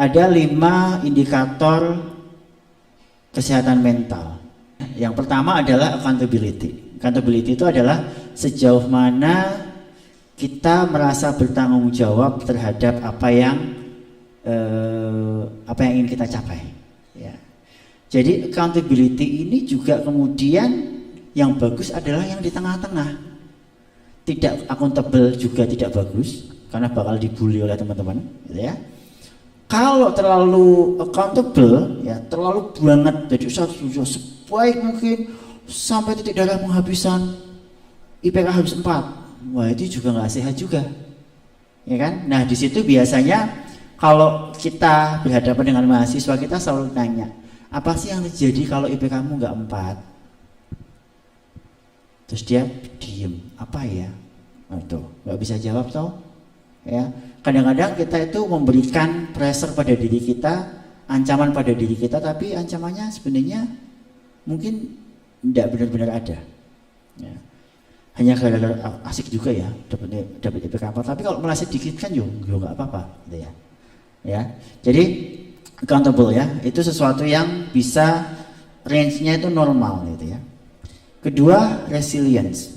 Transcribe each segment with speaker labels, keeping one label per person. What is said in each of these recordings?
Speaker 1: ada 5 indikator kesehatan mental. Yang pertama adalah accountability. Accountability itu adalah sejauh mana kita merasa bertanggung jawab terhadap apa yang ingin kita capai. Ya. Jadi accountability ini juga kemudian yang bagus adalah yang di tengah-tengah. Tidak accountable juga tidak bagus karena bakal dibully oleh teman-teman, gitu ya. Kalau terlalu accountable, ya terlalu banget, jadi saya sebaik mungkin sampai titik darah penghabisan IPK habis 4, wah itu juga nggak sehat juga, ya kan? Nah di situ biasanya kalau kita berhadapan dengan mahasiswa kita selalu tanya, apa sih yang terjadi kalau IPK-mu nggak 4? Terus dia diem, apa ya? Tuh nggak bisa jawab toh, ya. Kadang-kadang kita itu memberikan pressure pada diri kita, ancaman pada diri kita, tapi ancamannya sebenarnya mungkin tidak benar-benar ada. Ya. Hanya gara-gara asik juga ya dapat IPK 4, tapi kalau merasa dikit kan yo nggak apa-apa, gitu ya. Ya, jadi accountable ya, itu sesuatu yang bisa range-nya itu normal, gitu ya. Kedua, resilience.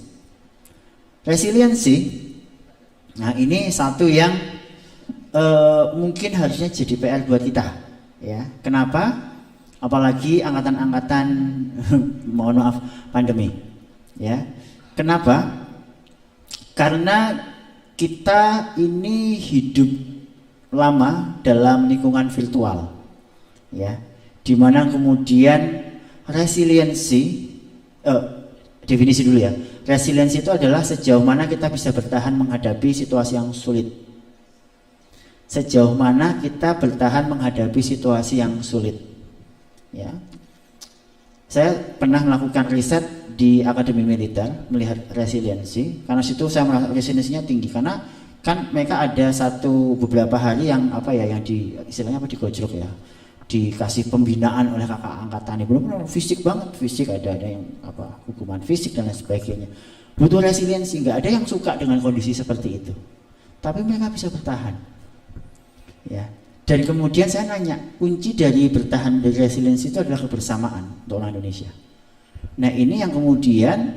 Speaker 1: Resiliensi. Nah ini satu yang mungkin harusnya jadi PR buat kita, ya. Kenapa? Apalagi angkatan-angkatan mohon maaf pandemi, ya. Kenapa? Karena kita ini hidup lama dalam lingkungan virtual, ya. Dimana kemudian resiliensi, definisi dulu ya. Resiliensi itu adalah sejauh mana kita bisa bertahan menghadapi situasi yang sulit. Sejauh mana kita bertahan menghadapi situasi yang sulit. Ya. Saya pernah melakukan riset di Akademi Militer melihat resiliensi, karena situ saya merasa resiliensinya tinggi karena kan mereka ada beberapa hari yang yang istilahnya digojlok ya. Dikasih pembinaan oleh kakak angkatan, benar-benar fisik banget, fisik ada yang hukuman fisik dan lain sebagainya. Butuh resiliensi, nggak ada yang suka dengan kondisi seperti itu, tapi mereka bisa bertahan, ya. Dan kemudian saya nanya, kunci dari bertahan dari resiliensi itu adalah kebersamaan untuk orang Indonesia. Nah ini yang kemudian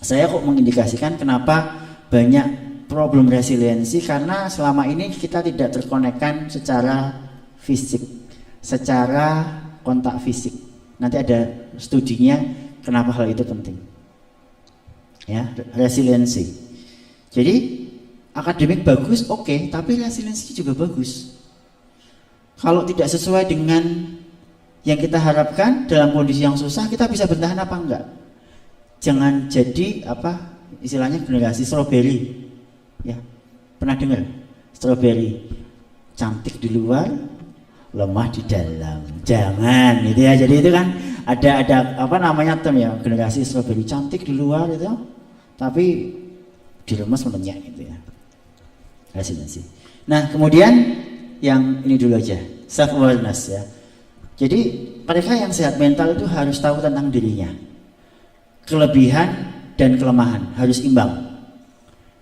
Speaker 1: saya kok mengindikasikan kenapa banyak problem resiliensi, karena selama ini kita tidak terkonekkan secara fisik, secara kontak fisik. Nanti ada studinya kenapa hal itu penting, ya. Resiliensi. Jadi akademik bagus, oke, tapi resiliensi juga bagus. Kalau tidak sesuai dengan yang kita harapkan dalam kondisi yang susah, kita bisa bertahan apa enggak? Jangan jadi istilahnya generasi strawberry, ya. Pernah dengar strawberry? Cantik di luar, lemah di dalam. Jangan, gitu ya. Jadi itu kan ada term ya, generasi strawberry, cantik di luar itu, tapi diremes menenyak, gitu ya. Resiliensi. Nah kemudian yang ini dulu aja, self awareness ya. Jadi mereka yang sehat mental itu harus tahu tentang dirinya, kelebihan dan kelemahan, harus imbang.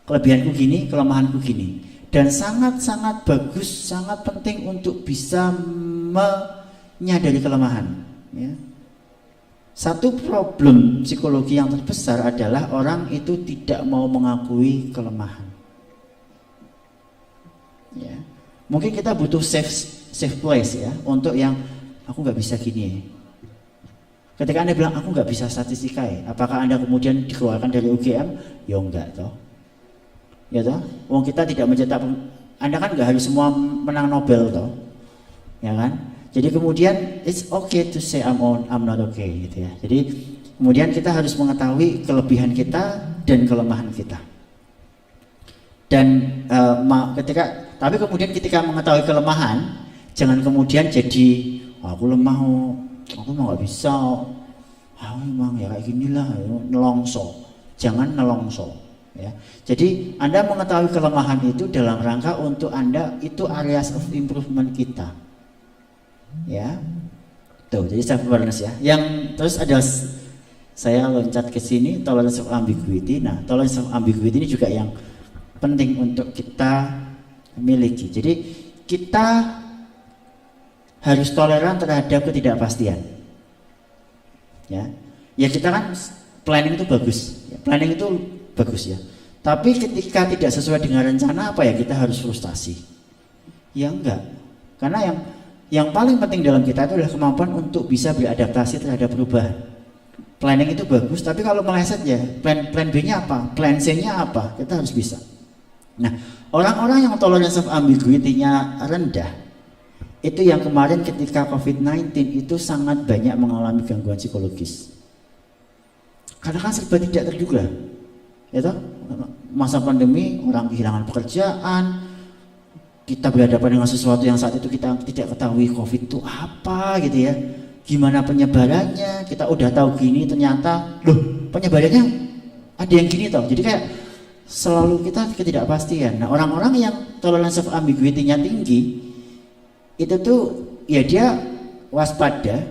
Speaker 1: Kelebihanku gini, kelemahanku gini. Dan sangat-sangat bagus, sangat penting untuk bisa menyadari kelemahan, ya. Satu problem psikologi yang terbesar adalah orang itu tidak mau mengakui kelemahan, ya. Mungkin kita butuh safe place ya, untuk yang aku nggak bisa gini. Ketika Anda bilang aku nggak bisa statistika ya, apakah Anda kemudian dikeluarkan dari UGM? Ya enggak toh. Ya toh, wong kita tidak mencetak, Anda kan nggak harus semua menang Nobel toh, ya kan? Jadi kemudian it's okay to say I'm not okay, gitu ya. Jadi kemudian kita harus mengetahui kelebihan kita dan kelemahan kita. Dan tapi kemudian ketika mengetahui kelemahan, jangan kemudian jadi aku lemah, aku mau nggak bisa, aku memang ya kayak ginilah, nelongso. Jangan nelongso. Ya. Jadi Anda mengetahui kelemahan itu dalam rangka untuk Anda itu areas of improvement kita, ya. Tuh, jadi self awareness ya. Yang terus ada saya loncat ke sini, tolerance of ambiguity. Nah, tolerance of ambiguity ini juga yang penting untuk kita miliki. Jadi kita harus toleran terhadap ketidakpastian. Ya kita kan planning itu bagus, planning itu bagus ya. Tapi ketika tidak sesuai dengan rencana, apa ya, kita harus frustasi? Ya enggak, karena yang paling penting dalam kita itu adalah kemampuan untuk bisa beradaptasi terhadap perubahan. Planning itu bagus, tapi kalau meleset ya, plan B-nya apa, plan C-nya apa, kita harus bisa. Nah, orang-orang yang tolerance of ambiguity-nya rendah, itu yang kemarin ketika COVID-19 itu sangat banyak mengalami gangguan psikologis. Karena kan serba tidak terduga, ya toh? Masa pandemi, orang kehilangan pekerjaan, kita berhadapan dengan sesuatu yang saat itu kita tidak ketahui, COVID itu apa gitu ya. Gimana penyebarannya, kita udah tahu gini, ternyata loh penyebarannya ada yang gini toh. Jadi kayak selalu kita ketidakpastian. Nah, orang-orang yang tolerance of ambiguity-nya tinggi itu tuh ya dia waspada,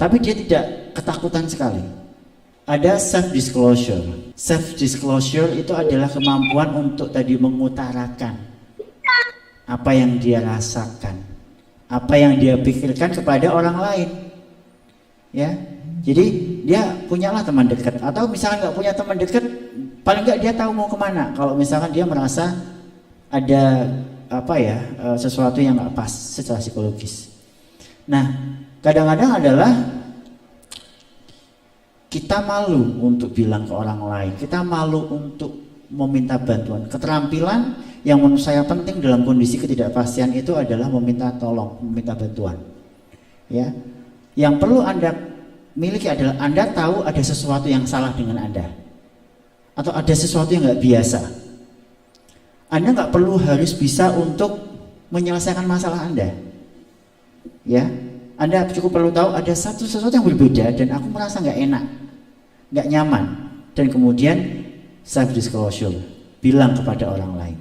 Speaker 1: tapi dia tidak ketakutan sekali. Ada self disclosure. Self disclosure itu adalah kemampuan untuk tadi mengutarakan apa yang dia rasakan, apa yang dia pikirkan kepada orang lain. Ya, jadi dia punyalah teman dekat, atau misalnya nggak punya teman dekat, paling nggak dia tahu mau kemana. Kalau misalkan dia merasa ada apa ya, sesuatu yang nggak pas secara psikologis. Nah, kadang-kadang adalah kita malu untuk bilang ke orang lain, kita malu untuk meminta bantuan. Keterampilan yang menurut saya penting dalam kondisi ketidakpastian itu adalah meminta tolong, meminta bantuan. Ya, yang perlu Anda miliki adalah Anda tahu ada sesuatu yang salah dengan Anda, atau ada sesuatu yang nggak biasa. Anda nggak perlu harus bisa untuk menyelesaikan masalah Anda. Ya, Anda cukup perlu tahu ada sesuatu yang berbeda dan aku merasa nggak enak, nggak nyaman, dan kemudian self disclosure, bilang kepada orang lain.